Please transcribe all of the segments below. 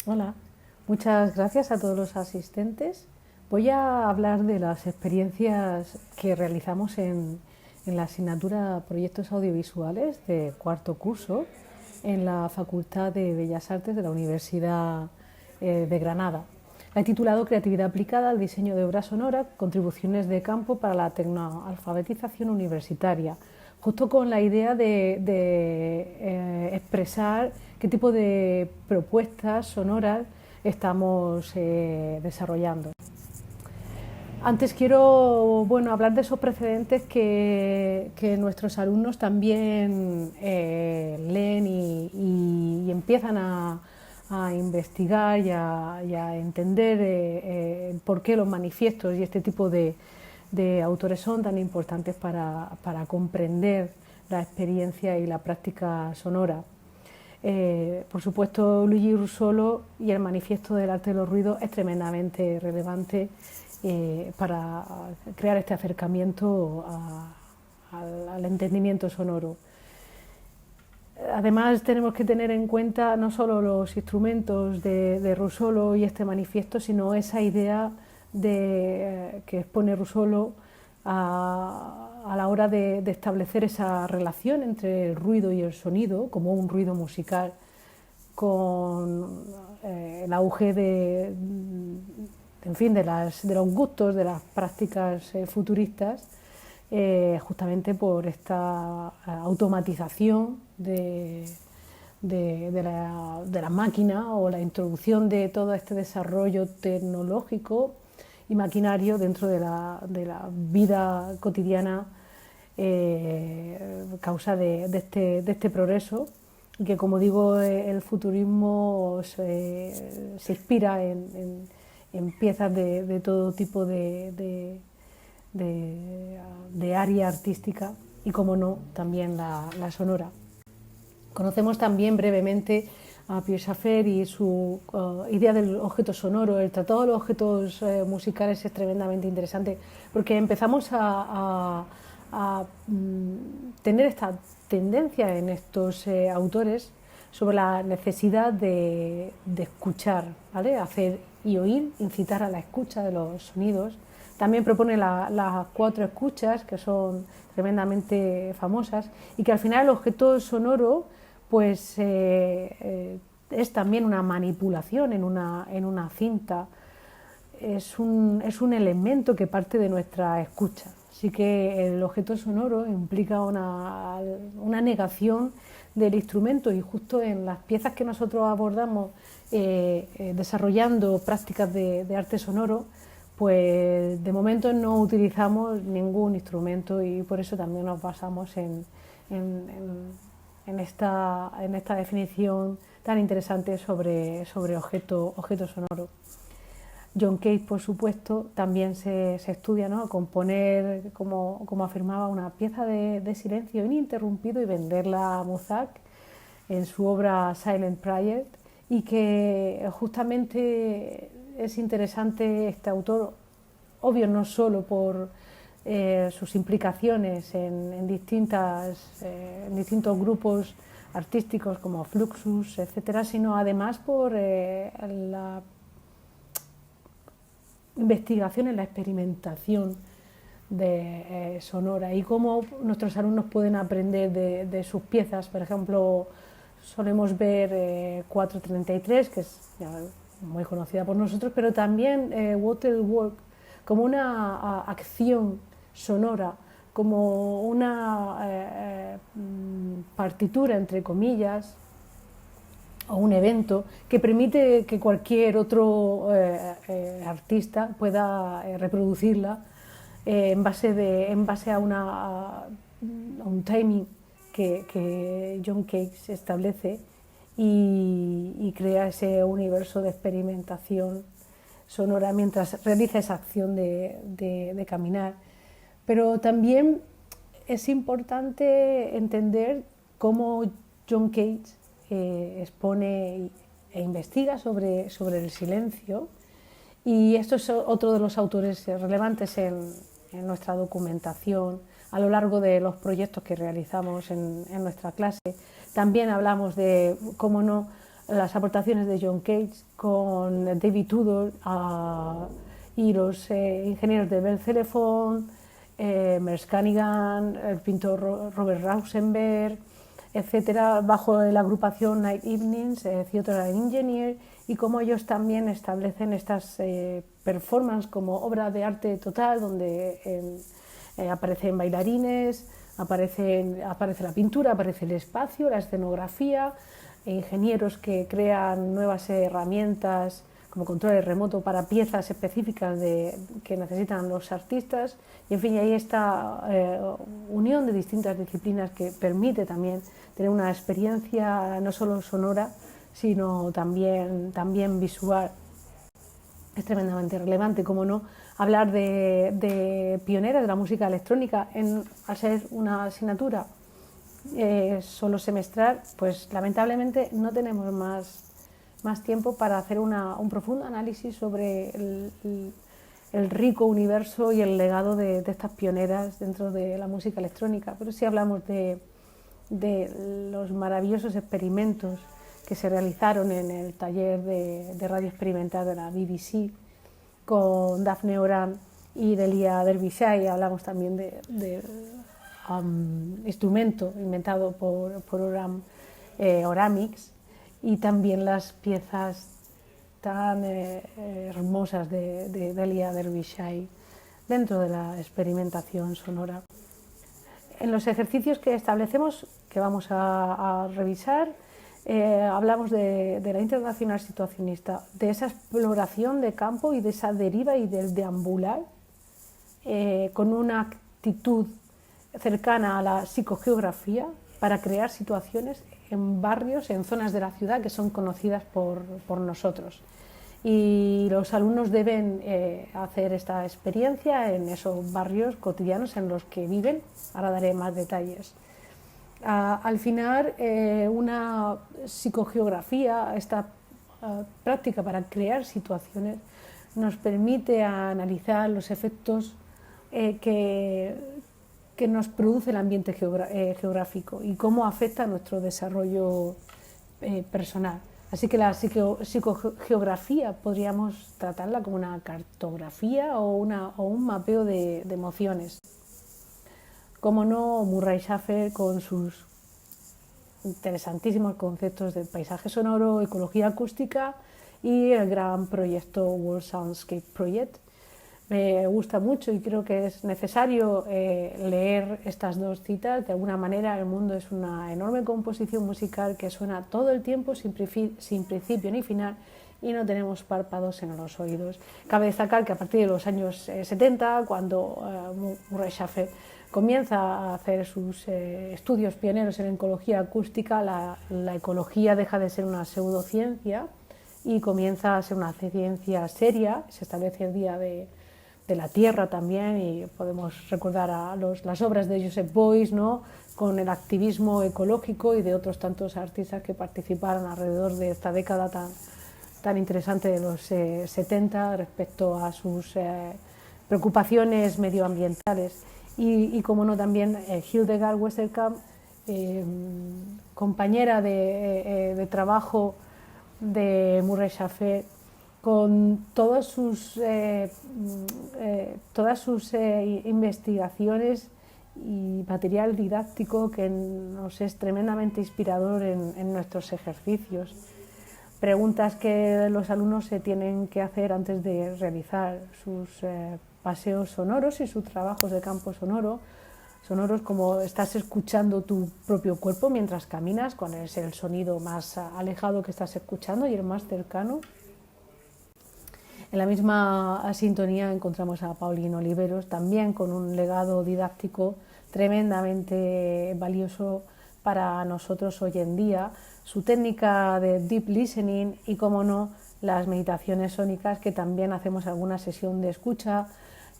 Hola, muchas gracias a todos los asistentes. Voy a hablar de las experiencias que realizamos en la asignatura Proyectos Audiovisuales de cuarto curso en la Facultad de Bellas Artes de la Universidad de Granada. La he titulado Creatividad aplicada al diseño de obra sonora, contribuciones de campo para la tecnoalfabetización universitaria, justo con la idea de expresar qué tipo de propuestas sonoras estamos desarrollando. Antes quiero hablar de esos precedentes que nuestros alumnos también leen y empiezan a investigar y a entender por qué los manifiestos y este tipo de autores son tan importantes para comprender la experiencia y la práctica sonora. Por supuesto, Luigi Russolo y el Manifiesto del Arte de los Ruidos es tremendamente relevante para crear este acercamiento al entendimiento sonoro. Además, tenemos que tener en cuenta no solo los instrumentos de Russolo y este manifiesto, sino esa idea que expone Russolo a la hora de establecer esa relación entre el ruido y el sonido, como un ruido musical, con el auge en fin, de los gustos, de las prácticas futuristas, justamente por esta automatización de la máquina o la introducción de todo este desarrollo tecnológico y maquinario dentro de la vida cotidiana, causa de este progreso, y que, como digo, el futurismo se inspira en piezas de todo tipo de área artística y, como no, también la sonora. Conocemos también brevemente a Pierre Schaeffer y su idea del objeto sonoro. El tratado de los objetos musicales es tremendamente interesante porque empezamos tener esta tendencia en estos autores sobre la necesidad de escuchar, ¿vale? Hacer y oír, incitar a la escucha de los sonidos. También propone las cuatro escuchas, que son tremendamente famosas, y que al final el objeto sonoro pues es también una manipulación en una cinta, es un elemento que parte de nuestra escucha. Así que el objeto sonoro implica una negación del instrumento, y justo en las piezas que nosotros abordamos desarrollando prácticas de arte sonoro, pues de momento no utilizamos ningún instrumento, y por eso también nos basamos en, en esta definición tan interesante sobre objeto sonoro. John Cage, por supuesto, también se estudia, ¿no?, a componer, como afirmaba, una pieza de silencio ininterrumpido y venderla a Mozart en su obra Silent Prayer, y que justamente es interesante este autor, obvio no solo por sus implicaciones en distintos grupos artísticos como Fluxus, etcétera, sino además por la investigación en la experimentación sonora y cómo nuestros alumnos pueden aprender de sus piezas. Por ejemplo, solemos ver 433, que es ya muy conocida por nosotros, pero también Waterwork como una acción sonora, como una partitura, entre comillas, o un evento que permite que cualquier otro artista pueda reproducirla en base a un timing que John Cage establece, y crea ese universo de experimentación sonora mientras realiza esa acción de caminar. Pero también es importante entender cómo John Cage expone e investiga sobre el silencio, y esto es otro de los autores relevantes en nuestra documentación a lo largo de los proyectos que realizamos en nuestra clase. También hablamos de, cómo no, las aportaciones de John Cage con David Tudor y los ingenieros de Bell Telephone, Merce Cunningham, el pintor Robert Rauschenberg, etcétera, bajo la agrupación Night Evenings, Theatre and Engineer, y cómo ellos también establecen estas performances como obra de arte total, donde aparecen bailarines, aparece la pintura, aparece el espacio, la escenografía, ingenieros que crean nuevas herramientas como controles remoto para piezas específicas que necesitan los artistas, y en fin, hay esta unión de distintas disciplinas que permite también tener una experiencia no solo sonora, sino también visual. Es tremendamente relevante, como no, hablar de pioneras de la música electrónica al ser una asignatura solo semestral, pues lamentablemente no tenemos más tiempo para hacer un profundo análisis sobre el rico universo y el legado de estas pioneras dentro de la música electrónica, pero sí hablamos de los maravillosos experimentos que se realizaron en el taller de radio experimental de la BBC con Daphne Oram y Delia Derbyshire. Hablamos también de instrumento inventado por Oram, Oramix, y también las piezas tan hermosas de Delia Derbyshire dentro de la experimentación sonora. En los ejercicios que establecemos, que vamos a revisar, hablamos de la internacional situacionista, de esa exploración de campo y de esa deriva y del deambular, con una actitud cercana a la psicogeografía para crear situaciones en barrios, en zonas de la ciudad que son conocidas por nosotros. Y los alumnos deben hacer esta experiencia en esos barrios cotidianos en los que viven. Ahora daré más detalles. Al final, una psicogeografía, esta práctica para crear situaciones, nos permite analizar los efectos que nos produce el ambiente geográfico y cómo afecta a nuestro desarrollo personal. Así que la psicogeografía podríamos tratarla como una cartografía o un mapeo de emociones. Como no, Murray Schafer con sus interesantísimos conceptos de paisaje sonoro, ecología acústica y el gran proyecto World Soundscape Project. Me gusta mucho y creo que es necesario leer estas dos citas. De alguna manera, el mundo es una enorme composición musical que suena todo el tiempo sin principio ni final, y no tenemos párpados en los oídos. Cabe destacar que a partir de los años 70, cuando Murray Schafer comienza a hacer sus estudios pioneros en ecología acústica, la ecología deja de ser una pseudociencia y comienza a ser una ciencia seria. Se establece el Día de la Tierra también, y podemos recordar las obras de Joseph Beuys, ¿no?, con el activismo ecológico, y de otros tantos artistas que participaron alrededor de esta década tan interesante de los 70 respecto a sus preocupaciones medioambientales. Y como no, también Hildegard Westerkamp, compañera de trabajo de Murray Schafer, con todas sus investigaciones y material didáctico que nos es tremendamente inspirador en nuestros ejercicios. Preguntas que los alumnos se tienen que hacer antes de realizar sus paseos sonoros y sus trabajos de campo sonoros, como estás escuchando tu propio cuerpo mientras caminas, cuál es el sonido más alejado que estás escuchando y el más cercano. En la misma sintonía encontramos a Pauline Oliveros, también con un legado didáctico tremendamente valioso para nosotros hoy en día, su técnica de deep listening y, como no, las meditaciones sónicas, que también hacemos alguna sesión de escucha,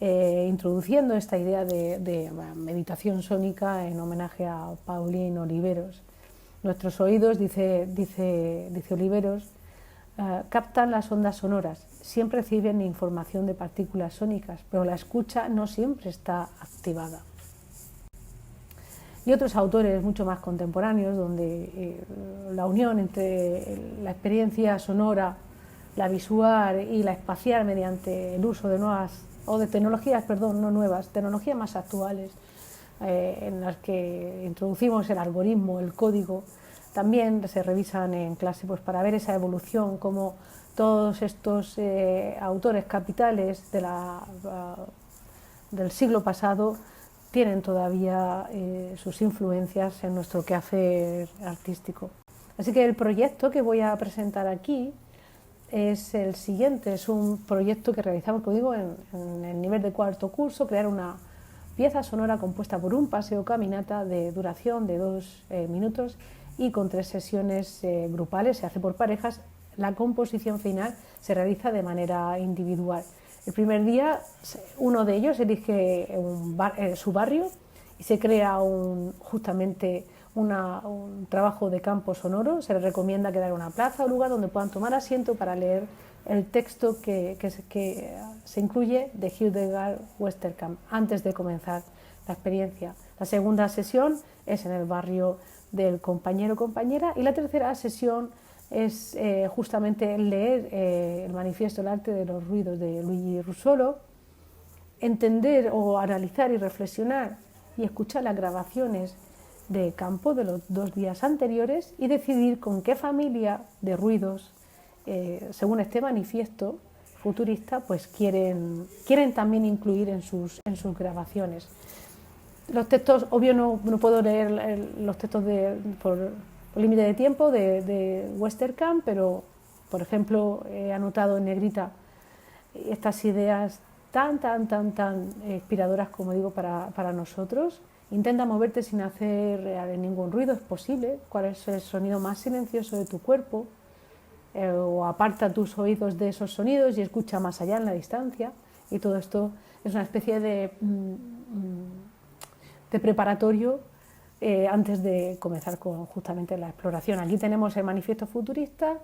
introduciendo esta idea de meditación sónica en homenaje a Pauline Oliveros. Nuestros oídos, dice Oliveros, captan las ondas sonoras, siempre reciben información de partículas sónicas, pero la escucha no siempre está activada. y otros autores mucho más contemporáneos, donde la unión entre la experiencia sonora, la visual y la espacial mediante el uso de tecnologías, perdón, no nuevas, tecnologías más actuales, en las que introducimos el algoritmo, el código, también se revisan en clase, pues para ver esa evolución, cómo todos estos autores capitales del siglo pasado tienen todavía sus influencias en nuestro quehacer artístico. Así que el proyecto que voy a presentar aquí es el siguiente, es un proyecto que realizamos, como digo, en el nivel de cuarto curso, crear una pieza sonora compuesta por un paseo caminata de duración de 2 minutos y con 3 sesiones grupales, se hace por parejas. La composición final se realiza de manera individual. El primer día uno de ellos elige su barrio y se crea justamente un trabajo de campo sonoro. Se les recomienda quedar en una plaza o lugar donde puedan tomar asiento para leer el texto que se incluye de Hildegard Westerkamp antes de comenzar la experiencia. La segunda sesión es en el barrio del compañero o compañera y la tercera sesión es justamente leer el manifiesto El arte de los ruidos de Luigi Russolo, entender o analizar y reflexionar y escuchar las grabaciones de campo de los 2 días anteriores y decidir con qué familia de ruidos, según este manifiesto futurista, pues quieren también incluir en sus grabaciones. Los textos, obvio no puedo leer los textos por límite de tiempo de Westerkamp, pero por ejemplo he anotado en negrita estas ideas tan inspiradoras, como digo, para nosotros. Intenta moverte sin hacer ningún ruido, es posible. ¿Cuál es el sonido más silencioso de tu cuerpo? O aparta tus oídos de esos sonidos y escucha más allá en la distancia. Y todo esto es una especie de preparatorio antes de comenzar con justamente la exploración. Aquí tenemos el manifiesto futurista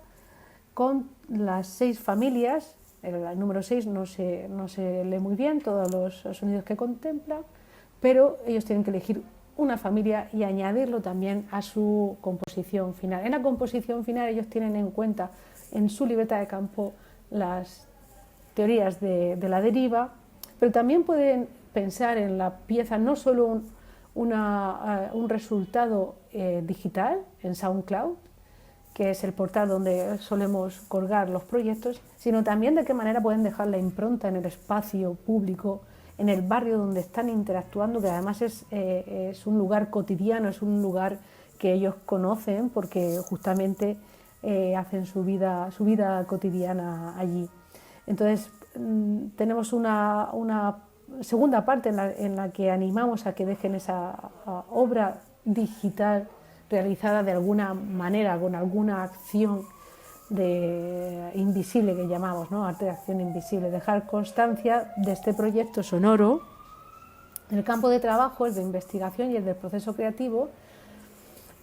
con las 6 familias. El número 6 no se lee muy bien todos los sonidos que contempla, pero ellos tienen que elegir una familia y añadirlo también a su composición final. En la composición final ellos tienen en cuenta en su libreta de campo las teorías de la deriva, pero también pueden pensar en la pieza no solo un resultado digital en SoundCloud, que es el portal donde solemos colgar los proyectos, sino también de qué manera pueden dejar la impronta en el espacio público, en el barrio donde están interactuando, que además es un lugar cotidiano, es un lugar que ellos conocen porque justamente hacen su vida cotidiana allí. Entonces tenemos una segunda parte en la que animamos a que dejen esa obra digital realizada de alguna manera, con alguna acción invisible que llamamos, ¿no? Arte de acción invisible, dejar constancia de este proyecto sonoro. El campo de trabajo, el de investigación y el del proceso creativo,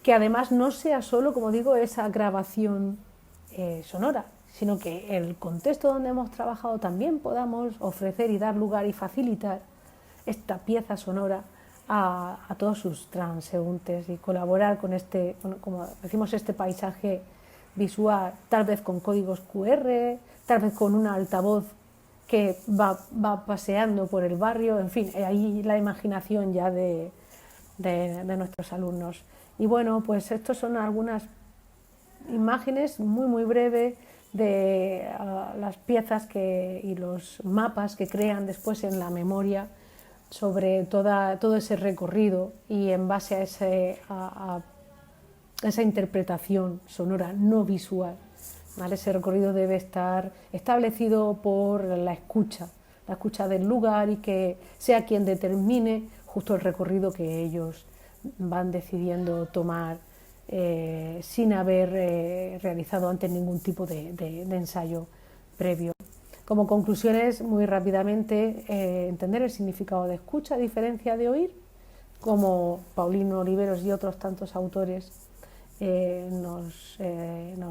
que además no sea solo, como digo, esa grabación sonora, sino que el contexto donde hemos trabajado también podamos ofrecer y dar lugar y facilitar esta pieza sonora a todos sus transeúntes y colaborar con como decimos, este paisaje visual, tal vez con códigos QR, tal vez con un altavoz que va paseando por el barrio, en fin, ahí la imaginación ya de nuestros alumnos. Y bueno, pues estas son algunas imágenes muy breves de las piezas y los mapas que crean después en la memoria sobre todo ese recorrido, y en base a esa interpretación sonora no visual, ¿vale? Ese recorrido debe estar establecido por la escucha del lugar, y que sea quien determine justo el recorrido que ellos van decidiendo tomar sin haber realizado antes ningún tipo de ensayo previo. Como conclusiones, muy rápidamente, entender el significado de escucha a diferencia de oír, como Paulino Oliveros y otros tantos autores nos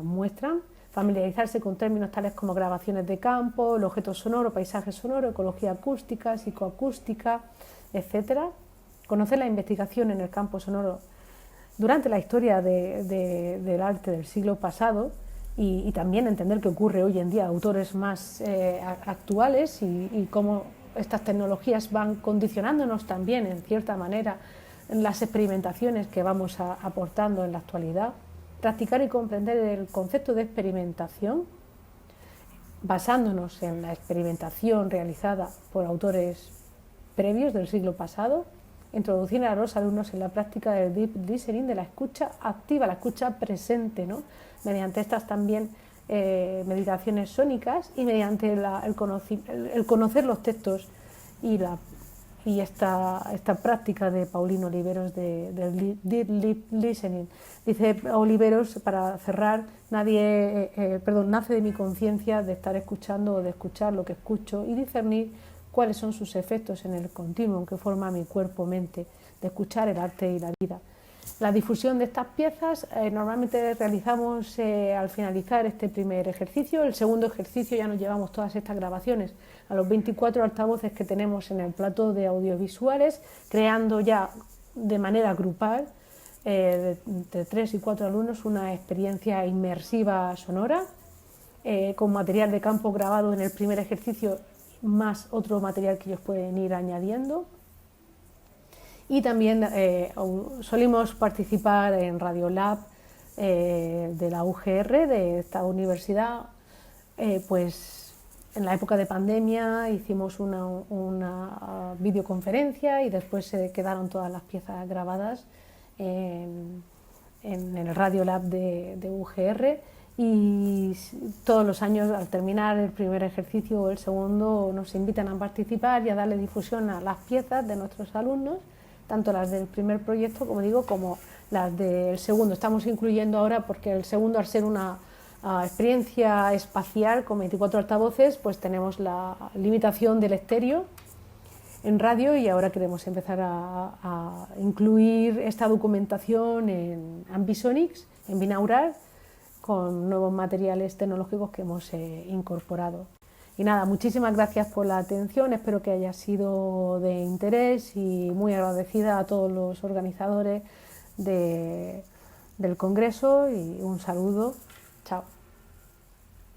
muestran. Familiarizarse con términos tales como grabaciones de campo, el objeto sonoro, paisaje sonoro, ecología acústica, psicoacústica, etc. conocer la investigación en el campo sonoro durante la historia del arte del siglo pasado y también entender qué ocurre hoy en día, autores más actuales y cómo estas tecnologías van condicionándonos también, en cierta manera, en las experimentaciones que vamos aportando en la actualidad. Practicar y comprender el concepto de experimentación, basándonos en la experimentación realizada por autores previos del siglo pasado. Introducir a los alumnos en la práctica del deep listening, de la escucha activa, la escucha presente, ¿no? Mediante estas también meditaciones sónicas y mediante el conocer los textos y esta práctica de Paulino Oliveros del deep listening. Dice Oliveros, para cerrar, nace de mi conciencia de estar escuchando o de escuchar lo que escucho y discernir cuáles son sus efectos en el continuum que forma mi cuerpo-mente, de escuchar el arte y la vida. La difusión de estas piezas normalmente realizamos al finalizar este primer ejercicio. El segundo ejercicio ya nos llevamos todas estas grabaciones a los 24 altavoces que tenemos en el plató de audiovisuales, creando ya de manera grupal entre 3 y 4 alumnos una experiencia inmersiva sonora con material de campo grabado en el primer ejercicio más otro material que ellos pueden ir añadiendo. Y también solimos participar en Radiolab de la UGR, de esta universidad. Pues en la época de pandemia hicimos una videoconferencia y después se quedaron todas las piezas grabadas en el Radiolab de UGR. Y todos los años, al terminar el primer ejercicio o el segundo, nos invitan a participar y a darle difusión a las piezas de nuestros alumnos, tanto las del primer proyecto, como digo, como las del segundo. Estamos incluyendo ahora, porque el segundo, al ser una experiencia espacial con 24 altavoces, pues tenemos la limitación del estéreo en radio y ahora queremos empezar a incluir esta documentación en Ambisonics, en binaural, con nuevos materiales tecnológicos que hemos incorporado. Y nada, muchísimas gracias por la atención, espero que haya sido de interés y muy agradecida a todos los organizadores del Congreso y un saludo. Chao.